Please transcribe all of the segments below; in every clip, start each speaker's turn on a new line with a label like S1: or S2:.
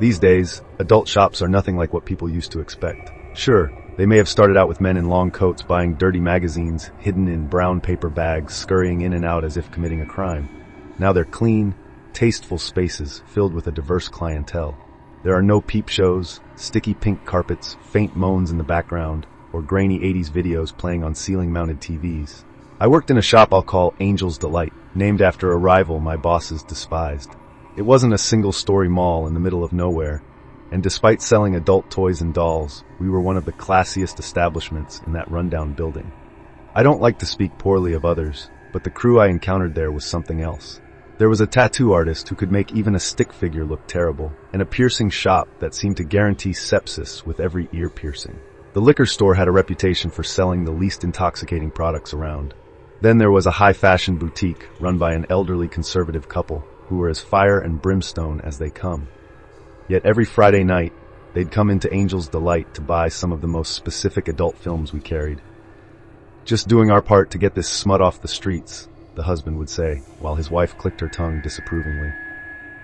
S1: These days, adult shops are nothing like what people used to expect. Sure, they may have started out with men in long coats buying dirty magazines, hidden in brown paper bags, scurrying in and out as if committing a crime. Now they're clean, tasteful spaces filled with a diverse clientele. There are no peep shows, sticky pink carpets, faint moans in the background, or grainy 80s videos playing on ceiling-mounted TVs. I worked in a shop I'll call Angel's Delight, named after a rival my bosses despised. It wasn't a single-story mall in the middle of nowhere, and despite selling adult toys and dolls, we were one of the classiest establishments in that rundown building. I don't like to speak poorly of others, but the crew I encountered there was something else. There was a tattoo artist who could make even a stick figure look terrible, and a piercing shop that seemed to guarantee sepsis with every ear piercing. The liquor store had a reputation for selling the least intoxicating products around. Then there was a high-fashion boutique run by an elderly conservative couple who were as fire and brimstone as they come. Yet every Friday night, they'd come into Angel's Delight to buy some of the most specific adult films we carried. "Just doing our part to get this smut off the streets," the husband would say, while his wife clicked her tongue disapprovingly.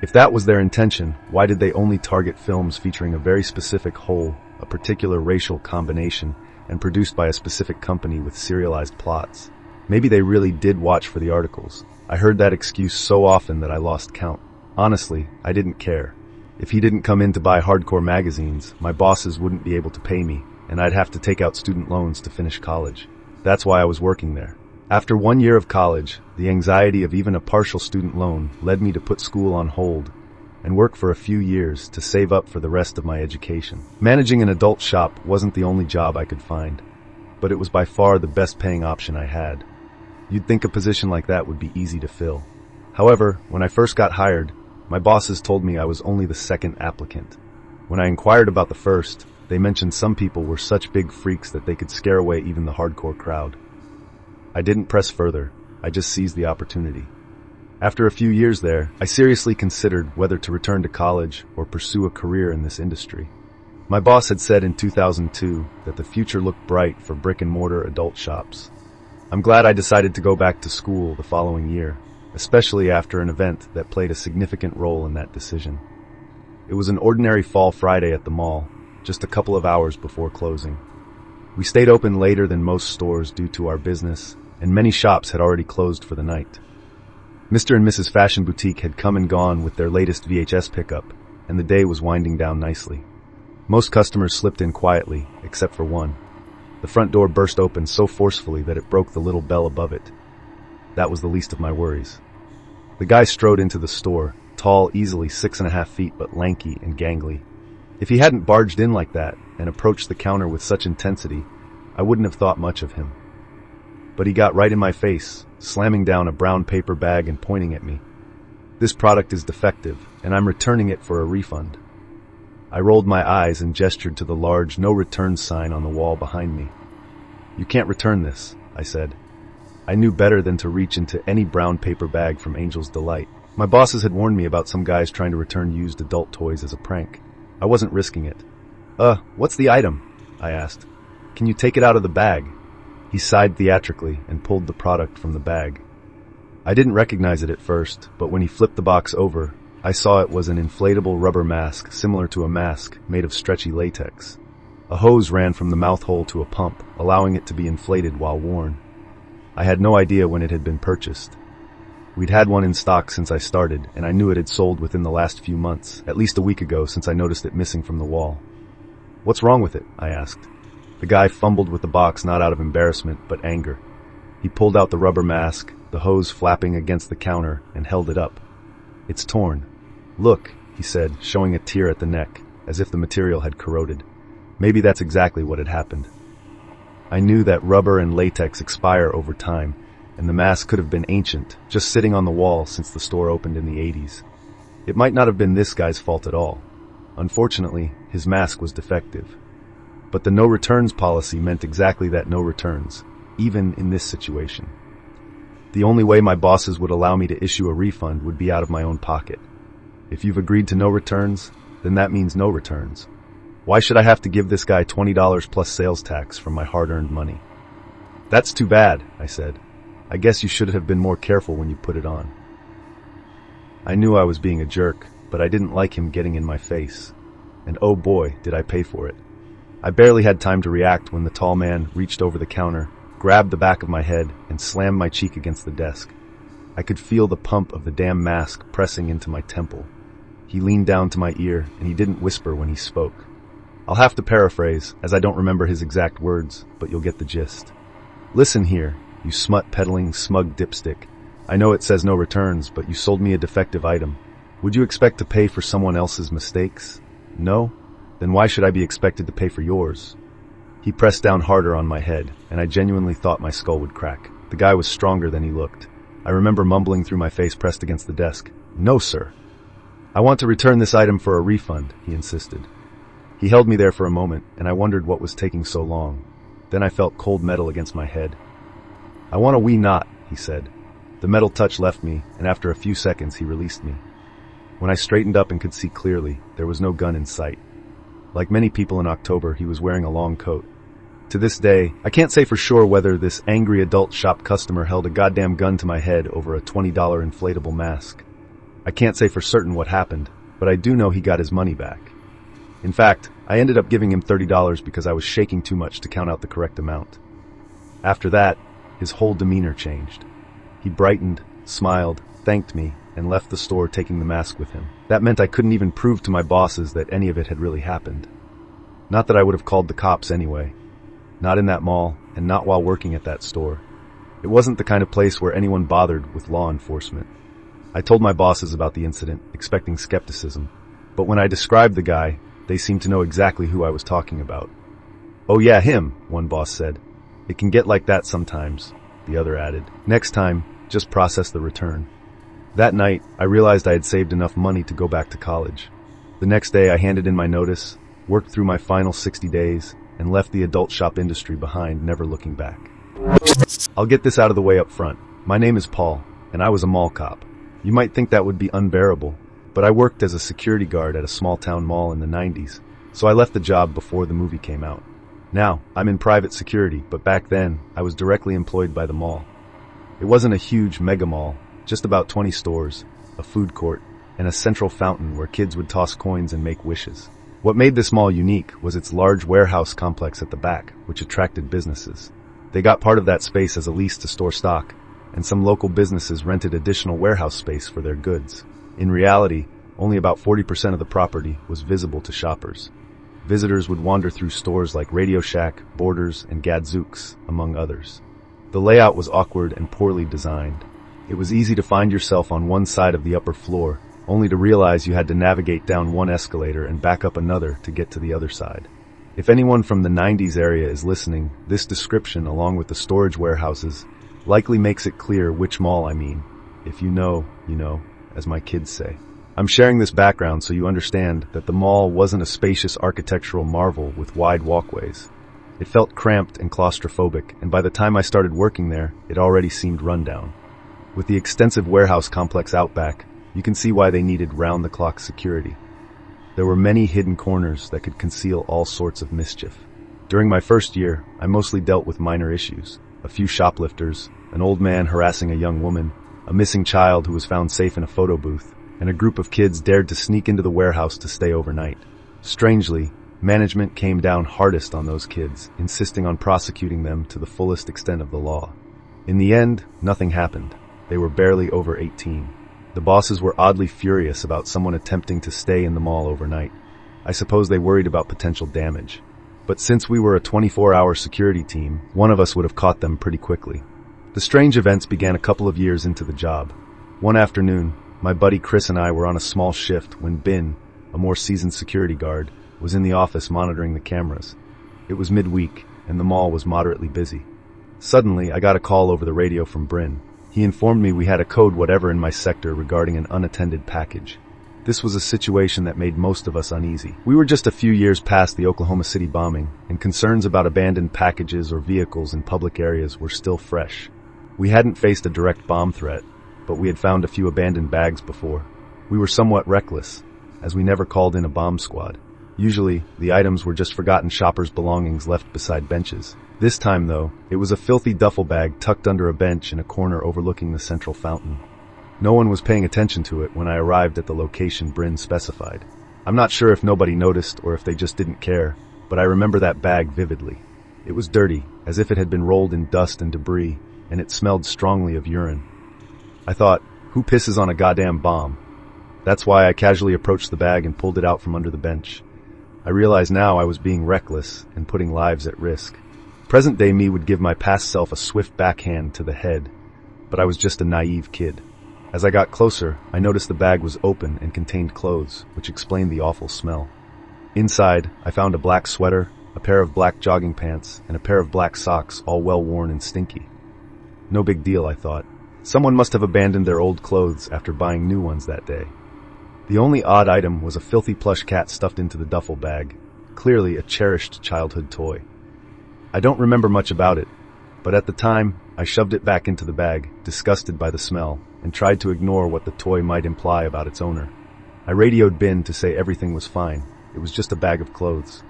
S1: If that was their intention, why did they only target films featuring a very specific whole, a particular racial combination, and produced by a specific company with serialized plots? Maybe they really did watch for the articles. I heard that excuse so often that I lost count. Honestly, I didn't care. If he didn't come in to buy hardcore magazines, my bosses wouldn't be able to pay me, and I'd have to take out student loans to finish college. That's why I was working there. After 1 year of college, the anxiety of even a partial student loan led me to put school on hold and work for a few years to save up for the rest of my education. Managing an adult shop wasn't the only job I could find, but it was by far the best paying option I had. You'd think a position like that would be easy to fill. However, when I first got hired, my bosses told me I was only the second applicant. When I inquired about the first, they mentioned some people were such big freaks that they could scare away even the hardcore crowd. I didn't press further, I just seized the opportunity. After a few years there, I seriously considered whether to return to college or pursue a career in this industry. My boss had said in 2002 that the future looked bright for brick-and-mortar adult shops. I'm glad I decided to go back to school the following year, especially after an event that played a significant role in that decision. It was an ordinary fall Friday at the mall, just a couple of hours before closing. We stayed open later than most stores due to our business, and many shops had already closed for the night. Mr. and Mrs. Fashion Boutique had come and gone with their latest VHS pickup, and the day was winding down nicely. Most customers slipped in quietly, except for one. The front door burst open so forcefully that it broke the little bell above it. That was the least of my worries. The guy strode into the store, tall, easily 6.5 feet, but lanky and gangly. If he hadn't barged in like that and approached the counter with such intensity, I wouldn't have thought much of him. But he got right in my face, slamming down a brown paper bag and pointing at me. "This product is defective, and I'm returning it for a refund." I rolled my eyes and gestured to the large no return sign on the wall behind me. "You can't return this," I said. I knew better than to reach into any brown paper bag from Angel's Delight. My bosses had warned me about some guys trying to return used adult toys as a prank. I wasn't risking it. What's the item?" I asked. "Can you take it out of the bag?" He sighed theatrically and pulled the product from the bag. I didn't recognize it at first, but when he flipped the box over, I saw it was an inflatable rubber mask similar to a mask made of stretchy latex. A hose ran from the mouth hole to a pump, allowing it to be inflated while worn. I had no idea when it had been purchased. We'd had one in stock since I started, and I knew it had sold within the last few months, at least a week ago since I noticed it missing from the wall. "What's wrong with it?" I asked. The guy fumbled with the box not out of embarrassment, but anger. He pulled out the rubber mask, the hose flapping against the counter, and held it up. "It's torn. Look," he said, showing a tear at the neck, as if the material had corroded. Maybe that's exactly what had happened. I knew that rubber and latex expire over time, and the mask could have been ancient, just sitting on the wall since the store opened in the 80s. It might not have been this guy's fault at all. Unfortunately, his mask was defective. But the no returns policy meant exactly that, no returns, even in this situation. The only way my bosses would allow me to issue a refund would be out of my own pocket. If you've agreed to no returns, then that means no returns. Why should I have to give this guy $20 plus sales tax from my hard-earned money? "That's too bad," I said. "I guess you should have been more careful when you put it on." I knew I was being a jerk, but I didn't like him getting in my face. And oh boy, did I pay for it. I barely had time to react when the tall man reached over the counter, grabbed the back of my head, and slammed my cheek against the desk. I could feel the pump of the damn mask pressing into my temple. He leaned down to my ear, and he didn't whisper when he spoke. I'll have to paraphrase, as I don't remember his exact words, but you'll get the gist. Listen here, you smut-peddling, smug dipstick. I know it says no returns, but you sold me a defective item. Would you expect to pay for someone else's mistakes? No? Then why should I be expected to pay for yours? He pressed down harder on my head, and I genuinely thought my skull would crack. The guy was stronger than he looked. I remember mumbling through my face pressed against the desk. No, sir. I want to return this item for a refund, he insisted. He held me there for a moment, and I wondered what was taking so long. Then I felt cold metal against my head. I want a wee knot, he said. The metal touch left me, and after a few seconds he released me. When I straightened up and could see clearly, there was no gun in sight. Like many people in October, he was wearing a long coat. To this day, I can't say for sure whether this angry adult shop customer held a goddamn gun to my head over a $20 inflatable mask. I can't say for certain what happened, but I do know he got his money back. In fact, I ended up giving him $30 because I was shaking too much to count out the correct amount. After that, his whole demeanor changed. He brightened, smiled, thanked me, and left the store taking the mask with him. That meant I couldn't even prove to my bosses that any of it had really happened. Not that I would have called the cops anyway. Not in that mall, and not while working at that store. It wasn't the kind of place where anyone bothered with law enforcement. I told my bosses about the incident, expecting skepticism. But when I described the guy, they seemed to know exactly who I was talking about. Oh yeah, him, one boss said. It can get like that sometimes, the other added. Next time, just process the return. That night, I realized I had saved enough money to go back to college. The next day, I handed in my notice, worked through my final 60 days, and left the adult shop industry behind, never looking back. I'll get this out of the way up front. My name is Paul, and I was a mall cop. You might think that would be unbearable, but I worked as a security guard at a small-town mall in the 90s, so I left the job before the movie came out. Now, I'm in private security, but back then, I was directly employed by the mall. It wasn't a huge mega mall, just about 20 stores, a food court, and a central fountain where kids would toss coins and make wishes. What made this mall unique was its large warehouse complex at the back, which attracted businesses. They got part of that space as a lease to store stock, and some local businesses rented additional warehouse space for their goods. In reality, only about 40% of the property was visible to shoppers. Visitors would wander through stores like Radio Shack, Borders, and Gadzooks, among others. The layout was awkward and poorly designed. It was easy to find yourself on one side of the upper floor, only to realize you had to navigate down one escalator and back up another to get to the other side. If anyone from the 90s area is listening, this description, along with the storage warehouses, likely makes it clear which mall I mean. If you know, you know, as my kids say. I'm sharing this background so you understand that the mall wasn't a spacious architectural marvel with wide walkways. It felt cramped and claustrophobic, and by the time I started working there, it already seemed rundown. With the extensive warehouse complex out back, you can see why they needed round-the-clock security. There were many hidden corners that could conceal all sorts of mischief. During my first year, I mostly dealt with minor issues. A few shoplifters, an old man harassing a young woman, a missing child who was found safe in a photo booth, and a group of kids dared to sneak into the warehouse to stay overnight. Strangely, management came down hardest on those kids, insisting on prosecuting them to the fullest extent of the law. In the end, nothing happened. They were barely over 18. The bosses were oddly furious about someone attempting to stay in the mall overnight. I suppose they worried about potential damage. But since we were a 24-hour security team, one of us would have caught them pretty quickly. The strange events began a couple of years into the job. One afternoon, my buddy Chris and I were on a small shift when Bin, a more seasoned security guard, was in the office monitoring the cameras. It was midweek, and the mall was moderately busy. Suddenly, I got a call over the radio from Bryn. He informed me we had a code whatever in my sector regarding an unattended package. This was a situation that made most of us uneasy. We were just a few years past the Oklahoma City bombing, and concerns about abandoned packages or vehicles in public areas were still fresh. We hadn't faced a direct bomb threat, but we had found a few abandoned bags before. We were somewhat reckless, as we never called in a bomb squad. Usually, the items were just forgotten shoppers' belongings left beside benches. This time, though, it was a filthy duffel bag tucked under a bench in a corner overlooking the central fountain. No one was paying attention to it when I arrived at the location Bryn specified. I'm not sure if nobody noticed or if they just didn't care, but I remember that bag vividly. It was dirty, as if it had been rolled in dust and debris, and it smelled strongly of urine. I thought, who pisses on a goddamn bomb? That's why I casually approached the bag and pulled it out from under the bench. I realize now I was being reckless and putting lives at risk. Present-day me would give my past self a swift backhand to the head, but I was just a naive kid. As I got closer, I noticed the bag was open and contained clothes, which explained the awful smell. Inside, I found a black sweater, a pair of black jogging pants, and a pair of black socks, all well-worn and stinky. No big deal, I thought. Someone must have abandoned their old clothes after buying new ones that day. The only odd item was a filthy plush cat stuffed into the duffel bag, clearly a cherished childhood toy. I don't remember much about it, but at the time, I shoved it back into the bag, disgusted by the smell, and tried to ignore what the toy might imply about its owner. I radioed Bin to say everything was fine. It was just a bag of clothes.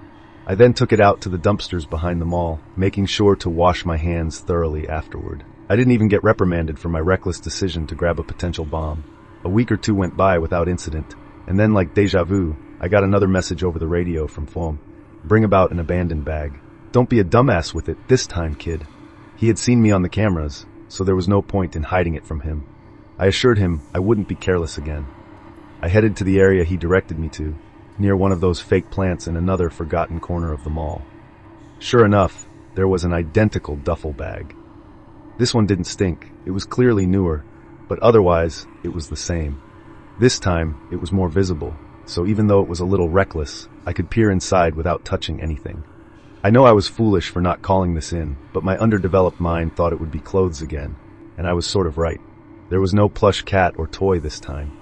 S1: I then took it out to the dumpsters behind the mall, making sure to wash my hands thoroughly afterward. I didn't even get reprimanded for my reckless decision to grab a potential bomb. A week or two went by without incident, and then like deja vu, I got another message over the radio from Foam. Bring about an abandoned bag. Don't be a dumbass with it this time, kid. He had seen me on the cameras, so there was no point in hiding it from him. I assured him I wouldn't be careless again. I headed to the area he directed me to, near one of those fake plants in another forgotten corner of the mall. Sure enough, there was an identical duffel bag. This one didn't stink. It was clearly newer, but otherwise, it was the same. This time, it was more visible, so even though it was a little reckless, I could peer inside without touching anything. I know I was foolish for not calling this in, but my underdeveloped mind thought it would be clothes again, and I was sort of right. There was no plush cat or toy this time.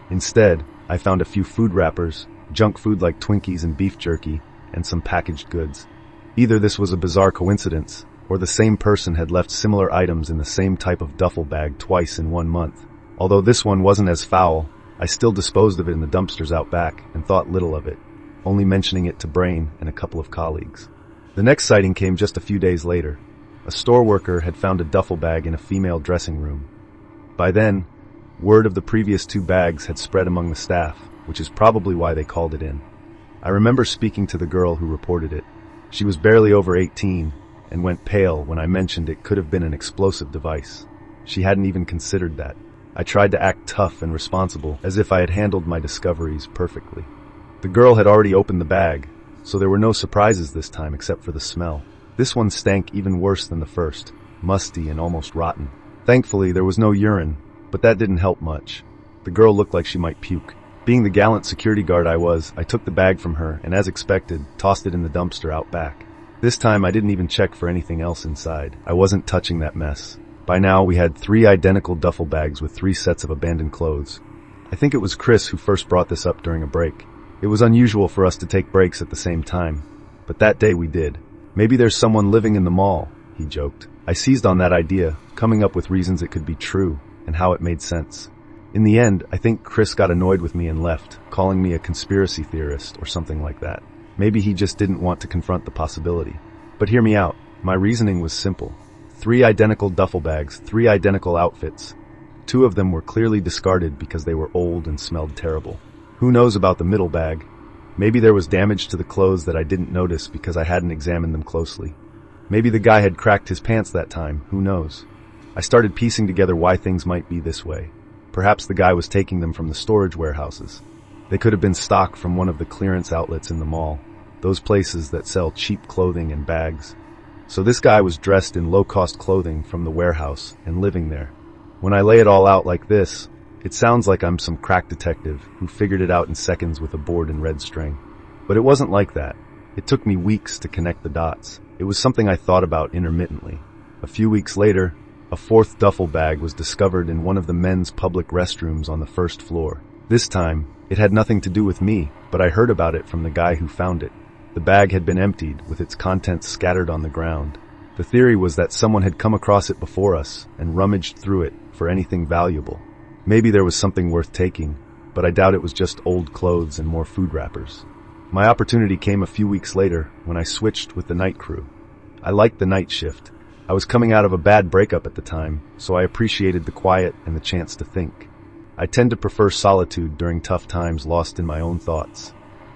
S1: Instead, I found a few food wrappers, junk food like Twinkies and beef jerky, and some packaged goods. Either this was a bizarre coincidence, or the same person had left similar items in the same type of duffel bag twice in 1 month. Although this one wasn't as foul, I still disposed of it in the dumpsters out back and thought little of it, only mentioning it to Brain and a couple of colleagues. The next sighting came just a few days later. A store worker had found a duffel bag in a female dressing room. By then, word of the previous 2 bags had spread among the staff, which is probably why they called it in. I remember speaking to the girl who reported it. She was barely over 18 and went pale when I mentioned it could have been an explosive device. She hadn't even considered that. I tried to act tough and responsible, as if I had handled my discoveries perfectly. The girl had already opened the bag, so there were no surprises this time except for the smell. This one stank even worse than the first, musty and almost rotten. Thankfully, there was no urine, but that didn't help much. The girl looked like she might puke. Being the gallant security guard I was, I took the bag from her and, as expected, tossed it in the dumpster out back. This time I didn't even check for anything else inside. I wasn't touching that mess. By now, we had 3 identical duffel bags with 3 sets of abandoned clothes. I think it was Chris who first brought this up during a break. It was unusual for us to take breaks at the same time, but that day we did. Maybe there's someone living in the mall, he joked. I seized on that idea, coming up with reasons it could be true and how it made sense. In the end, I think Chris got annoyed with me and left, calling me a conspiracy theorist or something like that. Maybe he just didn't want to confront the possibility. But hear me out. My reasoning was simple. 3 identical duffel bags, 3 identical outfits. 2 of them were clearly discarded because they were old and smelled terrible. Who knows about the middle bag? Maybe there was damage to the clothes that I didn't notice because I hadn't examined them closely. Maybe the guy had cracked his pants that time, who knows? I started piecing together why things might be this way. Perhaps the guy was taking them from the storage warehouses. They could have been stock from one of the clearance outlets in the mall, those places that sell cheap clothing and bags. So this guy was dressed in low-cost clothing from the warehouse and living there. When I lay it all out like this, it sounds like I'm some crack detective who figured it out in seconds with a board and red string. But it wasn't like that. It took me weeks to connect the dots. It was something I thought about intermittently. A few weeks later, a 4th duffel bag was discovered in one of the men's public restrooms on the 1st floor. This time, it had nothing to do with me, but I heard about it from the guy who found it. The bag had been emptied, with its contents scattered on the ground. The theory was that someone had come across it before us and rummaged through it for anything valuable. Maybe there was something worth taking, but I doubt it was just old clothes and more food wrappers. My opportunity came a few weeks later when I switched with the night crew. I liked the night shift. I was coming out of a bad breakup at the time, so I appreciated the quiet and the chance to think. I tend to prefer solitude during tough times, lost in my own thoughts.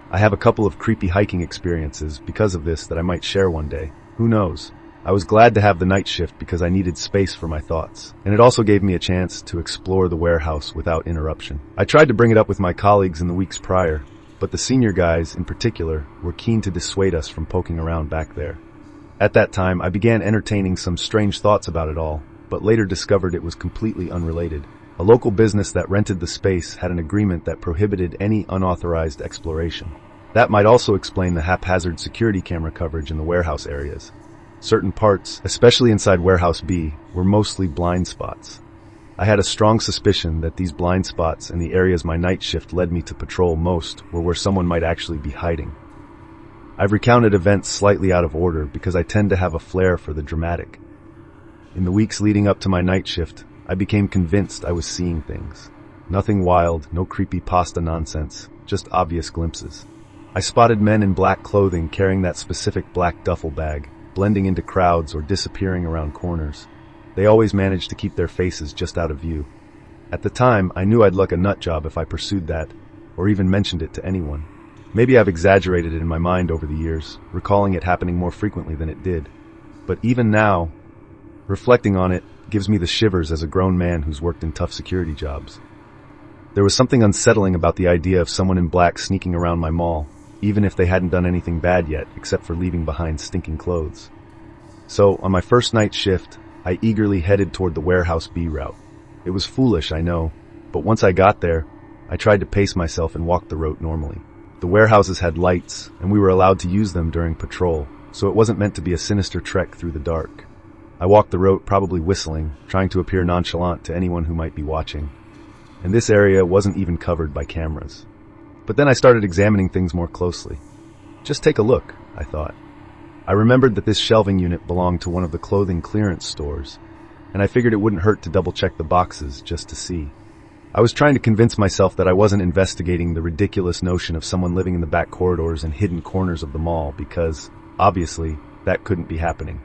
S1: I have a couple of creepy hiking experiences because of this that I might share one day. Who knows? I was glad to have the night shift because I needed space for my thoughts, and it also gave me a chance to explore the warehouse without interruption. I tried to bring it up with my colleagues in the weeks prior, but the senior guys, in particular, were keen to dissuade us from poking around back there. At that time, I began entertaining some strange thoughts about it all, but later discovered it was completely unrelated. A local business that rented the space had an agreement that prohibited any unauthorized exploration. That might also explain the haphazard security camera coverage in the warehouse areas. Certain parts, especially inside Warehouse B, were mostly blind spots. I had a strong suspicion that these blind spots and the areas my night shift led me to patrol most were where someone might actually be hiding. I've recounted events slightly out of order because I tend to have a flair for the dramatic. In the weeks leading up to my night shift, I became convinced I was seeing things. Nothing wild, no creepypasta nonsense, just obvious glimpses. I spotted men in black clothing carrying that specific black duffel bag, blending into crowds or disappearing around corners. They always managed to keep their faces just out of view. At the time, I knew I'd look a nut job if I pursued that, or even mentioned it to anyone. Maybe I've exaggerated it in my mind over the years, recalling it happening more frequently than it did. But even now, reflecting on it gives me the shivers as a grown man who's worked in tough security jobs. There was something unsettling about the idea of someone in black sneaking around my mall, even if they hadn't done anything bad yet, except for leaving behind stinking clothes. So, on my first night shift, I eagerly headed toward the Warehouse B route. It was foolish, I know, but once I got there, I tried to pace myself and walk the route normally. The warehouses had lights, and we were allowed to use them during patrol, so it wasn't meant to be a sinister trek through the dark. I walked the route probably whistling, trying to appear nonchalant to anyone who might be watching. And this area wasn't even covered by cameras. But then I started examining things more closely. Just take a look, I thought. I remembered that this shelving unit belonged to one of the clothing clearance stores, and I figured it wouldn't hurt to double-check the boxes just to see. I was trying to convince myself that I wasn't investigating the ridiculous notion of someone living in the back corridors and hidden corners of the mall because, obviously, that couldn't be happening.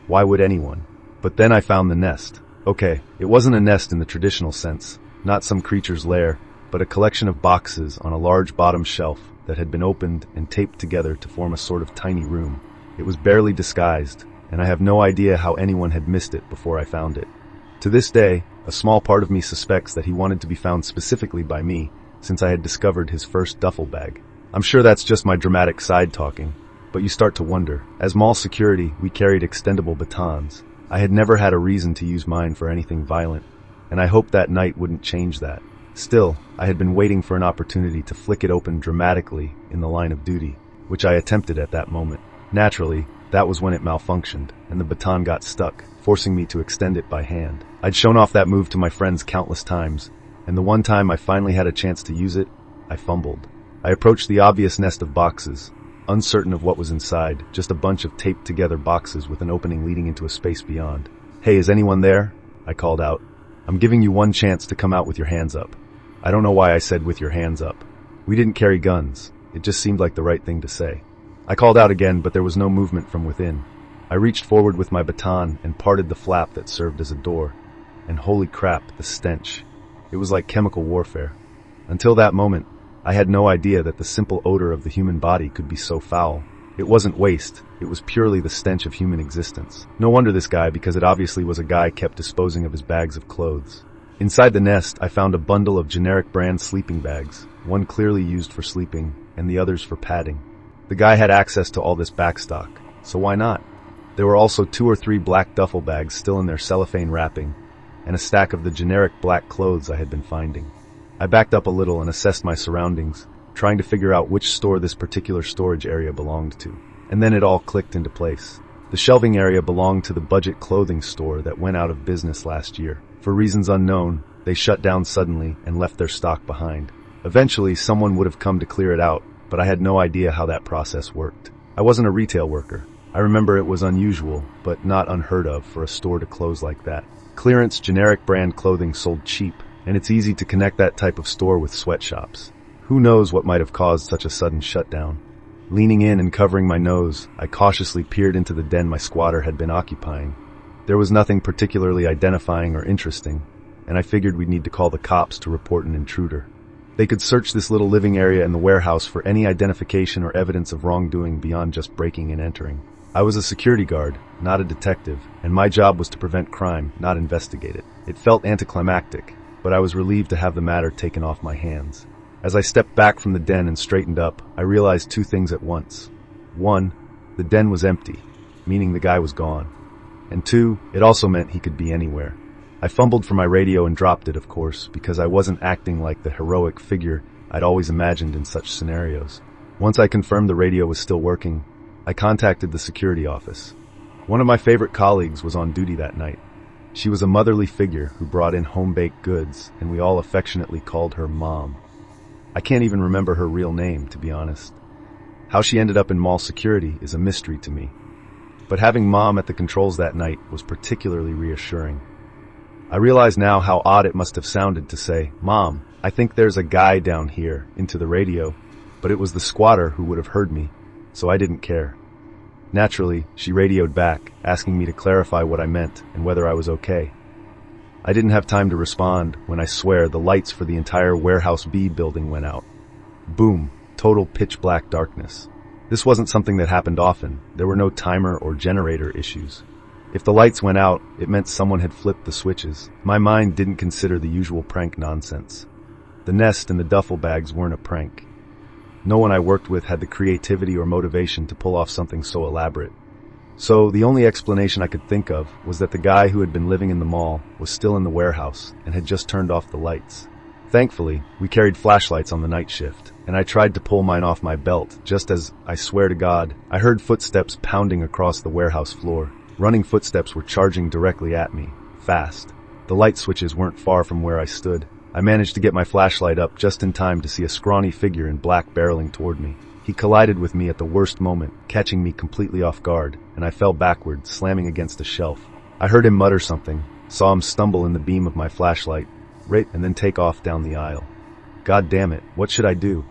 S1: Why would anyone? But then I found the nest. Okay, it wasn't a nest in the traditional sense, not some creature's lair, but a collection of boxes on a large bottom shelf that had been opened and taped together to form a sort of tiny room. It was barely disguised, and I have no idea how anyone had missed it before I found it. To this day, a small part of me suspects that he wanted to be found specifically by me, since I had discovered his first duffel bag. I'm sure that's just my dramatic side talking, but you start to wonder. As mall security, we carried extendable batons. I had never had a reason to use mine for anything violent, and I hoped that night wouldn't change that. Still, I had been waiting for an opportunity to flick it open dramatically in the line of duty, which I attempted at that moment. Naturally, that was when it malfunctioned, and the baton got stuck, forcing me to extend it by hand. I'd shown off that move to my friends countless times, and the one time I finally had a chance to use it, I fumbled. I approached the obvious nest of boxes, uncertain of what was inside, just a bunch of taped-together boxes with an opening leading into a space beyond. "Hey, is anyone there?" I called out. "I'm giving you one chance to come out with your hands up." I don't know why I said with your hands up. We didn't carry guns. It just seemed like the right thing to say. I called out again, but there was no movement from within. I reached forward with my baton and parted the flap that served as a door. And holy crap, the stench. It was like chemical warfare. Until that moment, I had no idea that the simple odor of the human body could be so foul. It wasn't waste, it was purely the stench of human existence. No wonder this guy, because it obviously was a guy kept disposing of his bags of clothes. Inside the nest, I found a bundle of generic brand sleeping bags, one clearly used for sleeping, and the others for padding. The guy had access to all this backstock, so why not? There were also 2 or 3 black duffel bags still in their cellophane wrapping, and a stack of the generic black clothes I had been finding. I backed up a little and assessed my surroundings, trying to figure out which store this particular storage area belonged to. And then it all clicked into place. The shelving area belonged to the budget clothing store that went out of business last year. For reasons unknown, they shut down suddenly and left their stock behind. Eventually, someone would have come to clear it out, but I had no idea how that process worked. I wasn't a retail worker. I remember it was unusual, but not unheard of for a store to close like that. Clearance generic brand clothing sold cheap, and it's easy to connect that type of store with sweatshops. Who knows what might have caused such a sudden shutdown? Leaning in and covering my nose, I cautiously peered into the den my squatter had been occupying. There was nothing particularly identifying or interesting, and I figured we'd need to call the cops to report an intruder. They could search this little living area in the warehouse for any identification or evidence of wrongdoing beyond just breaking and entering. I was a security guard, not a detective, and my job was to prevent crime, not investigate it. It felt anticlimactic, but I was relieved to have the matter taken off my hands. As I stepped back from the den and straightened up, I realized two things at once. One, the den was empty, meaning the guy was gone. And two, it also meant he could be anywhere. I fumbled for my radio and dropped it, of course, because I wasn't acting like the heroic figure I'd always imagined in such scenarios. Once I confirmed the radio was still working, I contacted the security office. One of my favorite colleagues was on duty that night. She was a motherly figure who brought in home-baked goods, and we all affectionately called her Mom. I can't even remember her real name, to be honest. How she ended up in mall security is a mystery to me. But having Mom at the controls that night was particularly reassuring. I realize now how odd it must have sounded to say, "Mom, I think there's a guy down here," into the radio, but it was the squatter who would have heard me, so I didn't care. Naturally, she radioed back, asking me to clarify what I meant and whether I was okay. I didn't have time to respond when I swear the lights for the entire Warehouse B building went out. Boom, total pitch black darkness. This wasn't something that happened often. There were no timer or generator issues. If the lights went out, it meant someone had flipped the switches. My mind didn't consider the usual prank nonsense. The nest and the duffel bags weren't a prank. No one I worked with had the creativity or motivation to pull off something so elaborate. So the only explanation I could think of was that the guy who had been living in the mall was still in the warehouse and had just turned off the lights. Thankfully, we carried flashlights on the night shift, and I tried to pull mine off my belt just as, I swear to God, I heard footsteps pounding across the warehouse floor. Running footsteps were charging directly at me, fast. The light switches weren't far from where I stood. I managed to get my flashlight up just in time to see a scrawny figure in black barreling toward me. He collided with me at the worst moment, catching me completely off guard, and I fell backward, slamming against a shelf. I heard him mutter something, saw him stumble in the beam of my flashlight, and then take off down the aisle. God damn it, what should I do?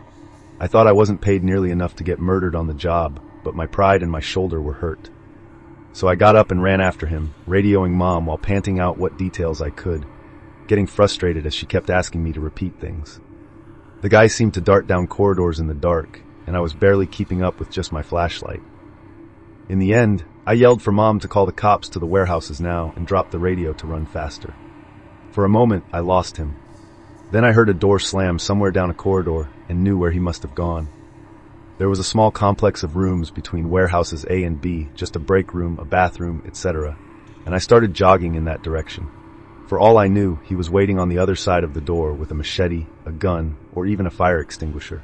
S1: I thought I wasn't paid nearly enough to get murdered on the job, but my pride and my shoulder were hurt. So I got up and ran after him, radioing Mom while panting out what details I could, getting frustrated as she kept asking me to repeat things. The guy seemed to dart down corridors in the dark, and I was barely keeping up with just my flashlight. In the end, I yelled for Mom to call the cops to the warehouses now and dropped the radio to run faster. For a moment, I lost him. Then I heard a door slam somewhere down a corridor and knew where he must have gone. There was a small complex of rooms between warehouses A and B, just a break room, a bathroom, etc., and I started jogging in that direction. For all I knew, he was waiting on the other side of the door with a machete, a gun, or even a fire extinguisher.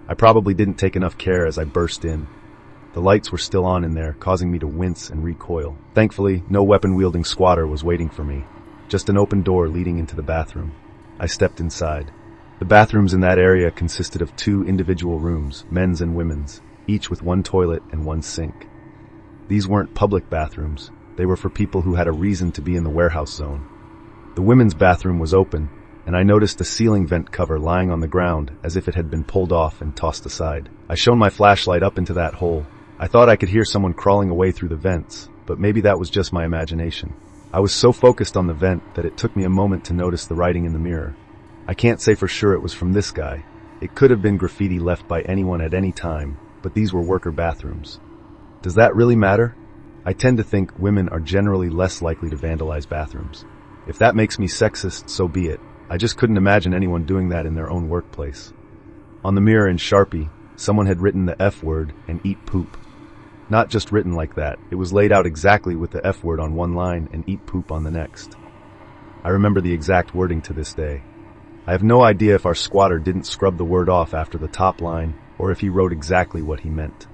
S1: I probably didn't take enough care as I burst in. The lights were still on in there, causing me to wince and recoil. Thankfully, no weapon-wielding squatter was waiting for me, just an open door leading into the bathroom. I stepped inside. The bathrooms in that area consisted of 2 individual rooms, men's and women's, each with 1 toilet and 1 sink. These weren't public bathrooms. They were for people who had a reason to be in the warehouse zone. The women's bathroom was open, and I noticed a ceiling vent cover lying on the ground as if it had been pulled off and tossed aside. I shone my flashlight up into that hole. I thought I could hear someone crawling away through the vents, but maybe that was just my imagination. I was so focused on the vent that it took me a moment to notice the writing in the mirror. I can't say for sure it was from this guy. It could have been graffiti left by anyone at any time, but these were worker bathrooms. Does that really matter? I tend to think women are generally less likely to vandalize bathrooms. If that makes me sexist, so be it. I just couldn't imagine anyone doing that in their own workplace. On the mirror in Sharpie, someone had written the F word and eat poop. Not just written like that, it was laid out exactly with the F word on one line and eat poop on the next. I remember the exact wording to this day. I have no idea if our squatter didn't scrub the word off after the top line, or if he wrote exactly what he meant.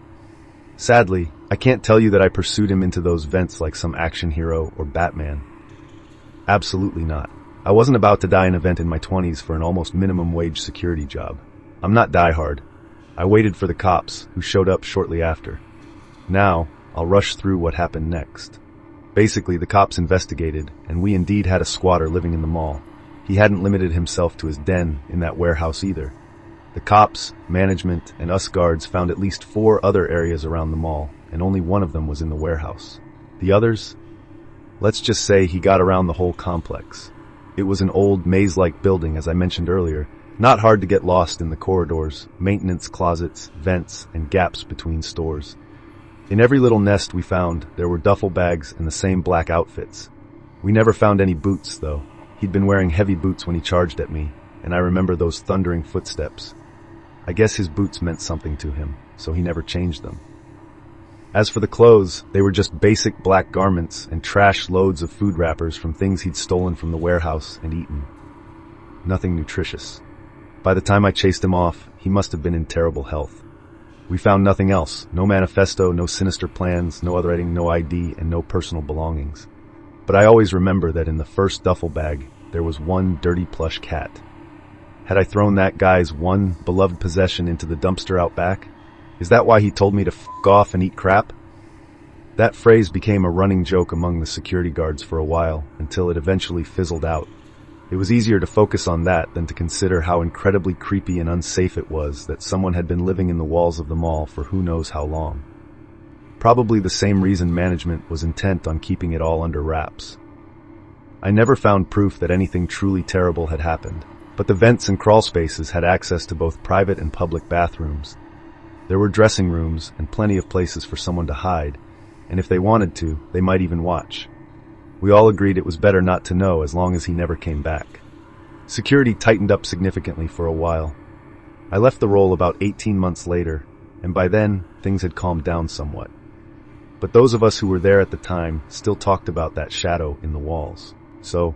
S1: Sadly, I can't tell you that I pursued him into those vents like some action hero or Batman. Absolutely not. I wasn't about to die in a vent in my 20s for an almost minimum wage security job. I'm not diehard. I waited for the cops, who showed up shortly after. Now, I'll rush through what happened next. Basically, the cops investigated, and we indeed had a squatter living in the mall. He hadn't limited himself to his den in that warehouse either. The cops, management, and us guards found at least 4 other areas around the mall, and only one of them was in the warehouse. The others? Let's just say he got around the whole complex. It was an old, maze-like building, as I mentioned earlier, not hard to get lost in the corridors, maintenance closets, vents, and gaps between stores. In every little nest we found, there were duffel bags and the same black outfits. We never found any boots, though. He'd been wearing heavy boots when he charged at me, and I remember those thundering footsteps. I guess his boots meant something to him, so he never changed them. As for the clothes, they were just basic black garments and trash loads of food wrappers from things he'd stolen from the warehouse and eaten. Nothing nutritious. By the time I chased him off, he must have been in terrible health. We found nothing else, no manifesto, no sinister plans, no other writing, no ID, and no personal belongings. But I always remember that in the first duffel bag, there was one dirty plush cat. Had I thrown that guy's one beloved possession into the dumpster out back? Is that why he told me to f*** off and eat crap? That phrase became a running joke among the security guards for a while, until it eventually fizzled out. It was easier to focus on that than to consider how incredibly creepy and unsafe it was that someone had been living in the walls of the mall for who knows how long. Probably the same reason management was intent on keeping it all under wraps. I never found proof that anything truly terrible had happened, but the vents and crawl spaces had access to both private and public bathrooms. There were dressing rooms and plenty of places for someone to hide, and if they wanted to, they might even watch. We all agreed it was better not to know as long as he never came back. Security tightened up significantly for a while. I left the role about 18 months later, and by then, things had calmed down somewhat. But those of us who were there at the time still talked about that shadow in the walls. So,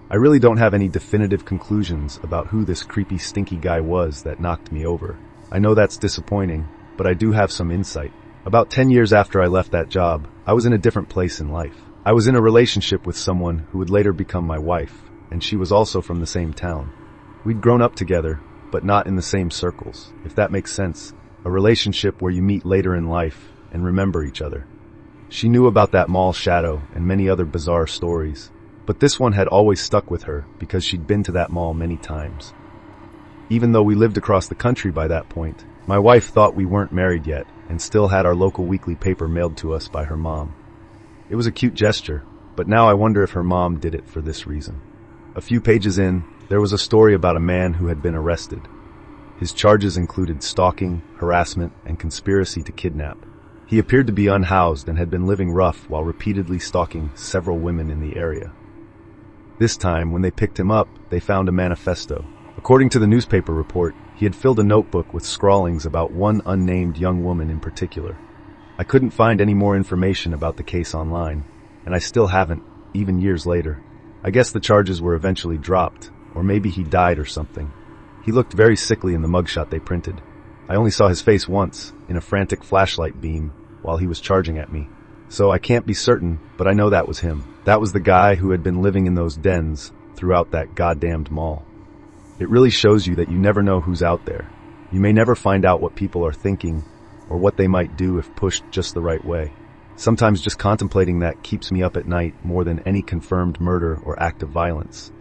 S1: I really don't have any definitive conclusions about who this creepy, stinky guy was that knocked me over. I know that's disappointing, but I do have some insight. About 10 years after I left that job, I was in a different place in life. I was in a relationship with someone who would later become my wife, and she was also from the same town. We'd grown up together, but not in the same circles, if that makes sense. A relationship where you meet later in life and remember each other. She knew about that mall shadow and many other bizarre stories, but this one had always stuck with her because she'd been to that mall many times. Even though we lived across the country by that point, my wife thought we weren't married yet and still had our local weekly paper mailed to us by her mom. It was a cute gesture, but now I wonder if her mom did it for this reason. A few pages in, there was a story about a man who had been arrested. His charges included stalking, harassment, and conspiracy to kidnap. He appeared to be unhoused and had been living rough while repeatedly stalking several women in the area. This time, when they picked him up, they found a manifesto. According to the newspaper report, he had filled a notebook with scrawlings about one unnamed young woman in particular. I couldn't find any more information about the case online, and I still haven't, even years later. I guess the charges were eventually dropped, or maybe he died or something. He looked very sickly in the mugshot they printed. I only saw his face once, in a frantic flashlight beam, while he was charging at me. So I can't be certain, but I know that was him. That was the guy who had been living in those dens throughout that goddamned mall. It really shows you that you never know who's out there. You may never find out what people are thinking or what they might do if pushed just the right way. Sometimes just contemplating that keeps me up at night more than any confirmed murder or act of violence.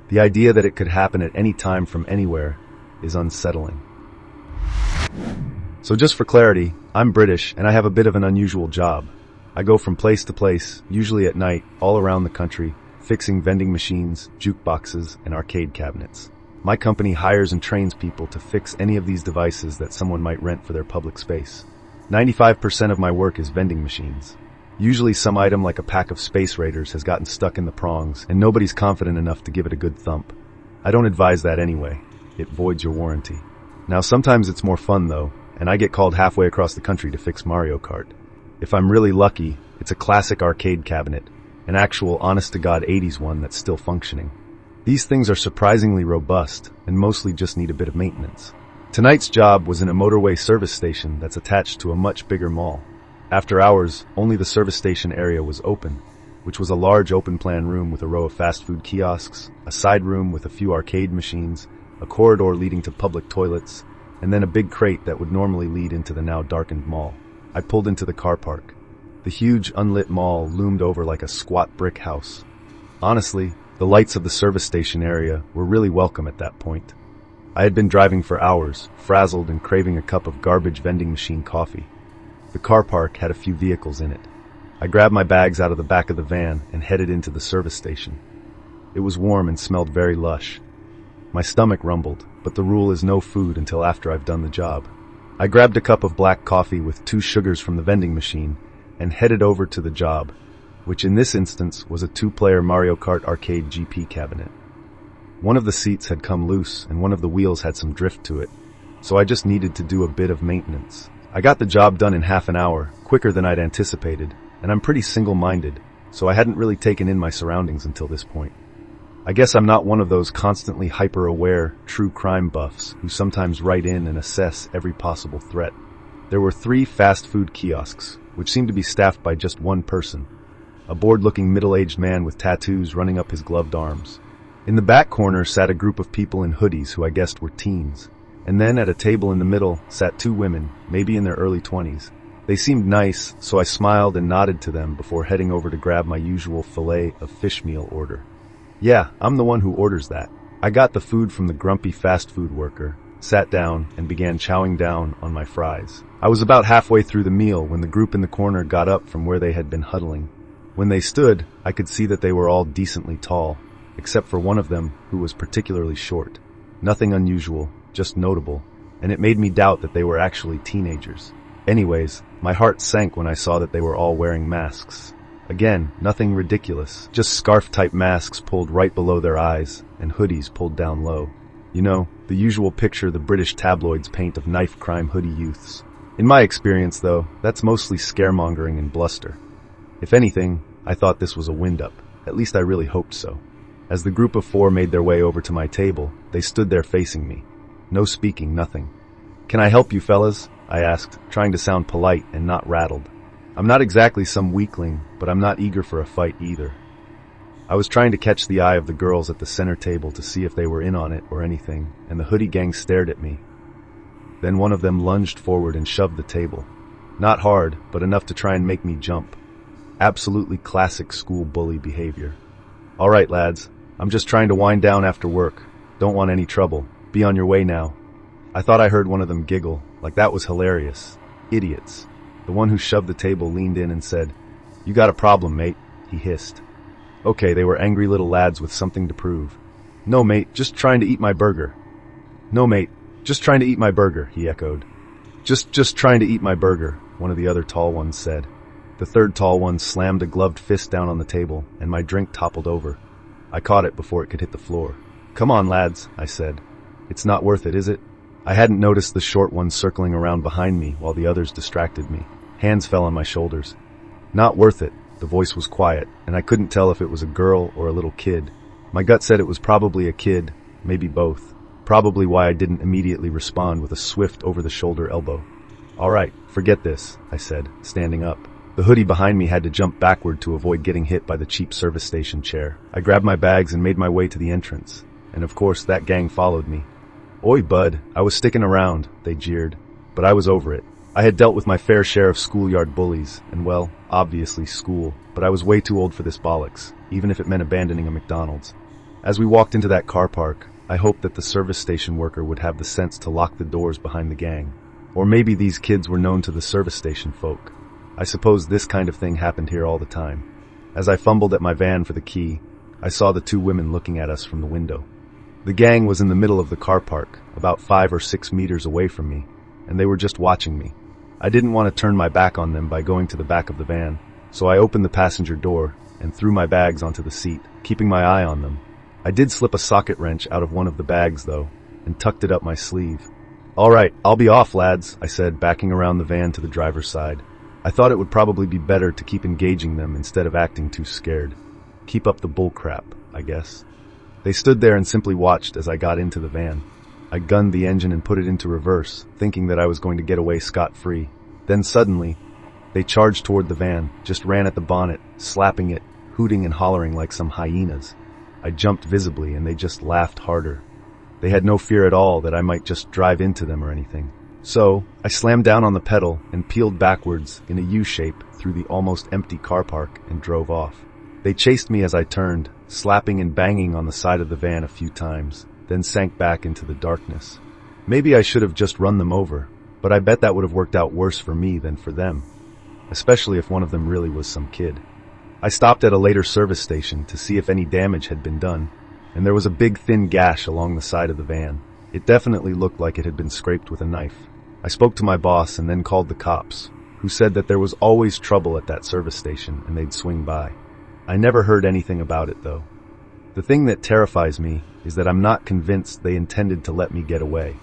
S1: The idea that it could happen at any time from anywhere is unsettling. So just for clarity, I'm British and I have a bit of an unusual job. I go from place to place, usually at night, all around the country, fixing vending machines, jukeboxes, and arcade cabinets. My company hires and trains people to fix any of these devices that someone might rent for their public space. 95% of my work is vending machines. Usually some item like a pack of Space Raiders has gotten stuck in the prongs and nobody's confident enough to give it a good thump. I don't advise that anyway. It voids your warranty. Now sometimes it's more fun though, and I get called halfway across the country to fix Mario Kart. If I'm really lucky, it's a classic arcade cabinet, an actual honest-to-God 80s one that's still functioning. These things are surprisingly robust and mostly just need a bit of maintenance. Tonight's job was in a motorway service station that's attached to a much bigger mall. After hours, only the service station area was open, which was a large open-plan room with a row of fast food kiosks, a side room with a few arcade machines, a corridor leading to public toilets, and then a big crate that would normally lead into the now darkened mall. I pulled into the car park. The huge, unlit mall loomed over like a squat brick house. Honestly, the lights of the service station area were really welcome at that point. I had been driving for hours, frazzled and craving a cup of garbage vending machine coffee. The car park had a few vehicles in it. I grabbed my bags out of the back of the van and headed into the service station. It was warm and smelled very lush. My stomach rumbled, but the rule is no food until after I've done the job. I grabbed a cup of black coffee with 2 sugars from the vending machine and headed over to the job, which in this instance was a 2-player Mario Kart arcade GP cabinet. One of the seats had come loose and one of the wheels had some drift to it, so I just needed to do a bit of maintenance. I got the job done in half an hour, quicker than I'd anticipated, and I'm pretty single-minded, so I hadn't really taken in my surroundings until this point. I guess I'm not one of those constantly hyper-aware, true crime buffs who sometimes write in and assess every possible threat. There were 3 fast food kiosks, which seemed to be staffed by just one person, a bored-looking middle-aged man with tattoos running up his gloved arms. In the back corner sat a group of people in hoodies who I guessed were teens, and then at a table in the middle sat 2 women, maybe in their early 20s. They seemed nice, so I smiled and nodded to them before heading over to grab my usual fillet of fish meal order. Yeah, I'm the one who orders that. I got the food from the grumpy fast food worker, sat down, and began chowing down on my fries. I was about halfway through the meal when the group in the corner got up from where they had been huddling. When they stood, I could see that they were all decently tall, except for one of them who was particularly short. Nothing unusual, just notable, and it made me doubt that they were actually teenagers. Anyways, my heart sank when I saw that they were all wearing masks. Again, nothing ridiculous, just scarf-type masks pulled right below their eyes and hoodies pulled down low. You know, the usual picture the British tabloids paint of knife crime hoodie youths. In my experience, though, that's mostly scaremongering and bluster. If anything, I thought this was a wind-up. At least I really hoped so. As the group of 4 made their way over to my table, they stood there facing me. No speaking, nothing. "Can I help you, fellas?" I asked, trying to sound polite and not rattled. I'm not exactly some weakling, but I'm not eager for a fight either. I was trying to catch the eye of the girls at the center table to see if they were in on it or anything, and the hoodie gang stared at me. Then one of them lunged forward and shoved the table. Not hard, but enough to try and make me jump. Absolutely classic school bully behavior. "All right, lads, I'm just trying to wind down after work. Don't want any trouble. Be on your way now." I thought I heard one of them giggle, like that was hilarious. Idiots. The one who shoved the table leaned in and said, "You got a problem, mate," he hissed. Okay, they were angry little lads with something to prove. "No, mate, just trying to eat my burger." "No, mate, just trying to eat my burger," he echoed. Just trying to eat my burger," one of the other tall ones said. The third tall one slammed a gloved fist down on the table, and my drink toppled over. I caught it before it could hit the floor. "Come on, lads," I said. "It's not worth it, is it?" I hadn't noticed the short one circling around behind me while the others distracted me. Hands fell on my shoulders. "Not worth it." The voice was quiet, and I couldn't tell if it was a girl or a little kid. My gut said it was probably a kid, maybe both. Probably why I didn't immediately respond with a swift over-the-shoulder elbow. "All right, forget this," I said, standing up. The hoodie behind me had to jump backward to avoid getting hit by the cheap service station chair. I grabbed my bags and made my way to the entrance, and of course that gang followed me. "Oi, bud, I was sticking around," they jeered, but I was over it. I had dealt with my fair share of schoolyard bullies, and well, obviously school, but I was way too old for this bollocks, even if it meant abandoning a McDonald's. As we walked into that car park, I hoped that the service station worker would have the sense to lock the doors behind the gang. Or maybe these kids were known to the service station folk. I suppose this kind of thing happened here all the time. As I fumbled at my van for the key, I saw the 2 women looking at us from the window. The gang was in the middle of the car park, about 5 or 6 meters away from me, and they were just watching me. I didn't want to turn my back on them by going to the back of the van, so I opened the passenger door and threw my bags onto the seat, keeping my eye on them. I did slip a socket wrench out of one of the bags, though, and tucked it up my sleeve. "All right, I'll be off, lads," I said, backing around the van to the driver's side. I thought it would probably be better to keep engaging them instead of acting too scared. Keep up the bull crap, I guess. They stood there and simply watched as I got into the van. I gunned the engine and put it into reverse, thinking that I was going to get away scot-free. Then suddenly, they charged toward the van, just ran at the bonnet, slapping it, hooting and hollering like some hyenas. I jumped visibly and they just laughed harder. They had no fear at all that I might just drive into them or anything. So, I slammed down on the pedal and peeled backwards in a U-shape through the almost empty car park and drove off. They chased me as I turned, slapping and banging on the side of the van a few times, then sank back into the darkness. Maybe I should have just run them over, but I bet that would have worked out worse for me than for them. especially if one of them really was some kid. I stopped at a later service station to see if any damage had been done, and there was a big thin gash along the side of the van. It definitely looked like it had been scraped with a knife. I spoke to my boss and then called the cops, who said that there was always trouble at that service station and they'd swing by. I never heard anything about it, though. The thing that terrifies me is that I'm not convinced they intended to let me get away.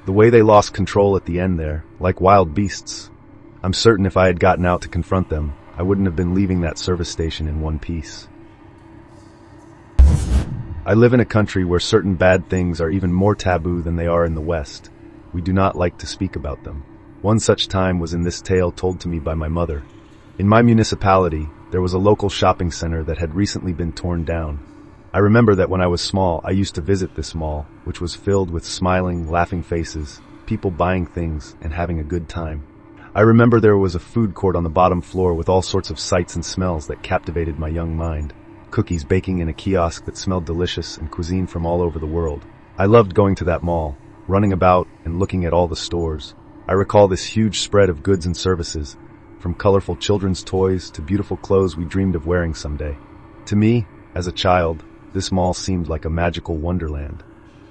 S1: The way they lost control at the end there, like wild beasts. I'm certain if I had gotten out to confront them, I wouldn't have been leaving that service station in one piece. I live in a country where certain bad things are even more taboo than they are in the West. We do not like to speak about them. One such time was in this tale told to me by my mother. In my municipality, there was a local shopping center that had recently been torn down. I remember that when I was small, I used to visit this mall, which was filled with smiling, laughing faces, people buying things, and having a good time. I remember there was a food court on the bottom floor with all sorts of sights and smells that captivated my young mind. Cookies baking in a kiosk that smelled delicious and cuisine from all over the world. I loved going to that mall, running about and looking at all the stores. I recall this huge spread of goods and services, from colorful children's toys to beautiful clothes we dreamed of wearing someday. To me, as a child, this mall seemed like a magical wonderland.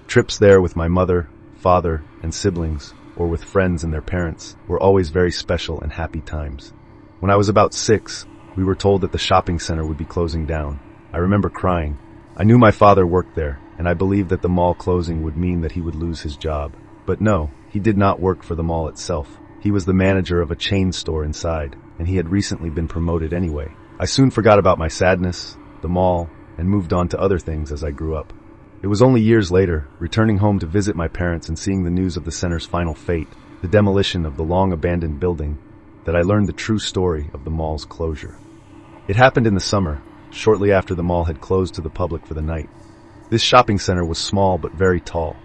S1: Trips there with my mother, father, and siblings, or with friends and their parents, were always very special and happy times. When I was about 6, we were told that the shopping center would be closing down. I remember crying. I knew my father worked there, and I believed that the mall closing would mean that he would lose his job. But no, he did not work for the mall itself. He was the manager of a chain store inside, and he had recently been promoted anyway. I soon forgot about my sadness, the mall, and moved on to other things as I grew up. It was only years later, returning home to visit my parents and seeing the news of the center's final fate, the demolition of the long-abandoned building, that I learned the true story of the mall's closure. It happened in the summer, shortly after the mall had closed to the public for the night. This shopping center was small but very tall.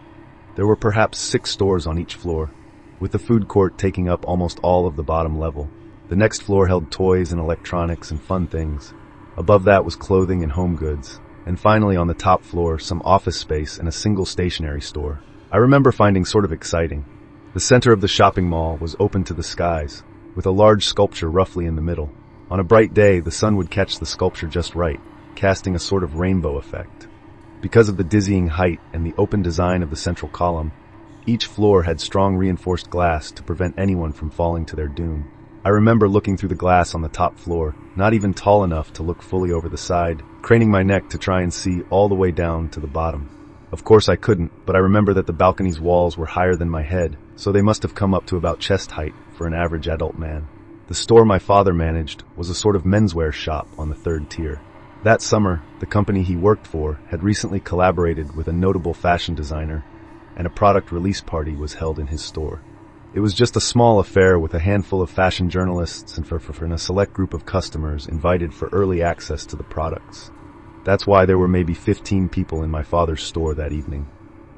S1: There were perhaps 6 stores on each floor, with the food court taking up almost all of the bottom level. The next floor held toys and electronics and fun things. Above that was clothing and home goods. And finally on the top floor, some office space and a single stationery store. I remember finding sort of exciting. The center of the shopping mall was open to the skies, with a large sculpture roughly in the middle. On a bright day, the sun would catch the sculpture just right, casting a sort of rainbow effect. Because of the dizzying height and the open design of the central column, each floor had strong reinforced glass to prevent anyone from falling to their doom. I remember looking through the glass on the top floor, not even tall enough to look fully over the side, craning my neck to try and see all the way down to the bottom. Of course I couldn't, but I remember that the balcony's walls were higher than my head, so they must have come up to about chest height for an average adult man. The store my father managed was a sort of menswear shop on the 3rd tier. That summer, the company he worked for had recently collaborated with a notable fashion designer, and a product release party was held in his store. It was just a small affair with a handful of fashion journalists and a select group of customers invited for early access to the products. That's why there were maybe 15 people in my father's store that evening.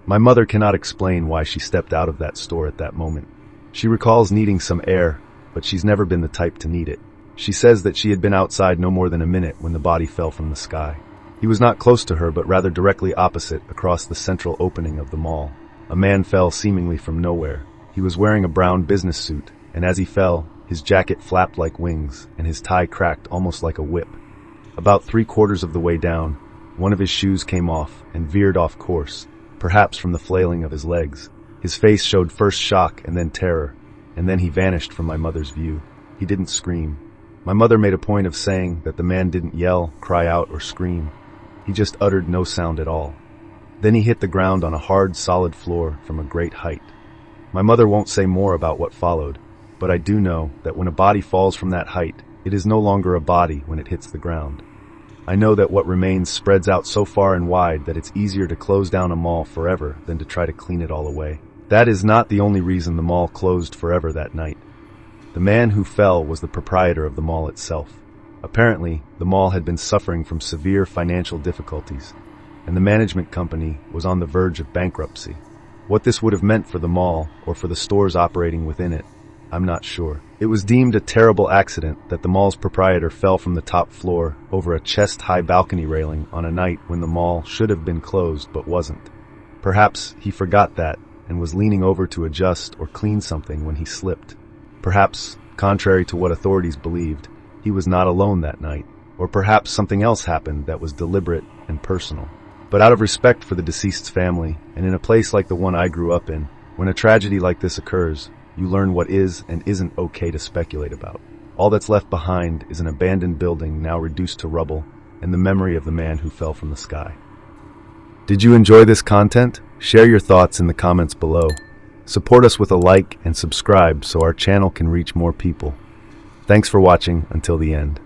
S1: My mother cannot explain why she stepped out of that store at that moment. She recalls needing some air, but she's never been the type to need it. She says that she had been outside no more than a minute when the body fell from the sky. He was not close to her, but rather directly opposite, across the central opening of the mall. A man fell seemingly from nowhere. He was wearing a brown business suit, and as he fell, his jacket flapped like wings, and his tie cracked almost like a whip. About 3/4 of the way down, one of his shoes came off and veered off course, perhaps from the flailing of his legs. His face showed first shock and then terror, and then he vanished from my mother's view. He didn't scream. My mother made a point of saying that the man didn't yell, cry out, or scream. He just uttered no sound at all. Then he hit the ground on a hard, solid floor from a great height. My mother won't say more about what followed, but I do know that when a body falls from that height, it is no longer a body when it hits the ground. I know that what remains spreads out so far and wide that it's easier to close down a mall forever than to try to clean it all away. That is not the only reason the mall closed forever that night. The man who fell was the proprietor of the mall itself. Apparently, the mall had been suffering from severe financial difficulties, and the management company was on the verge of bankruptcy. What this would have meant for the mall, or for the stores operating within it, I'm not sure. It was deemed a terrible accident that the mall's proprietor fell from the top floor over a chest-high balcony railing on a night when the mall should have been closed but wasn't. Perhaps he forgot that and was leaning over to adjust or clean something when he slipped. Perhaps Contrary to what authorities believed, he was not alone that night, or perhaps something else happened that was deliberate and personal. But out of respect for the deceased's family, and in a place like the one I grew up in, when a tragedy like this occurs, you learn what is and isn't okay to speculate about. All that's left behind is an abandoned building now reduced to rubble, and the memory of the man who fell from the sky. Did you enjoy this content? Share your thoughts in the comments below. Support us with a like and subscribe so our channel can reach more people. Thanks for watching until the end.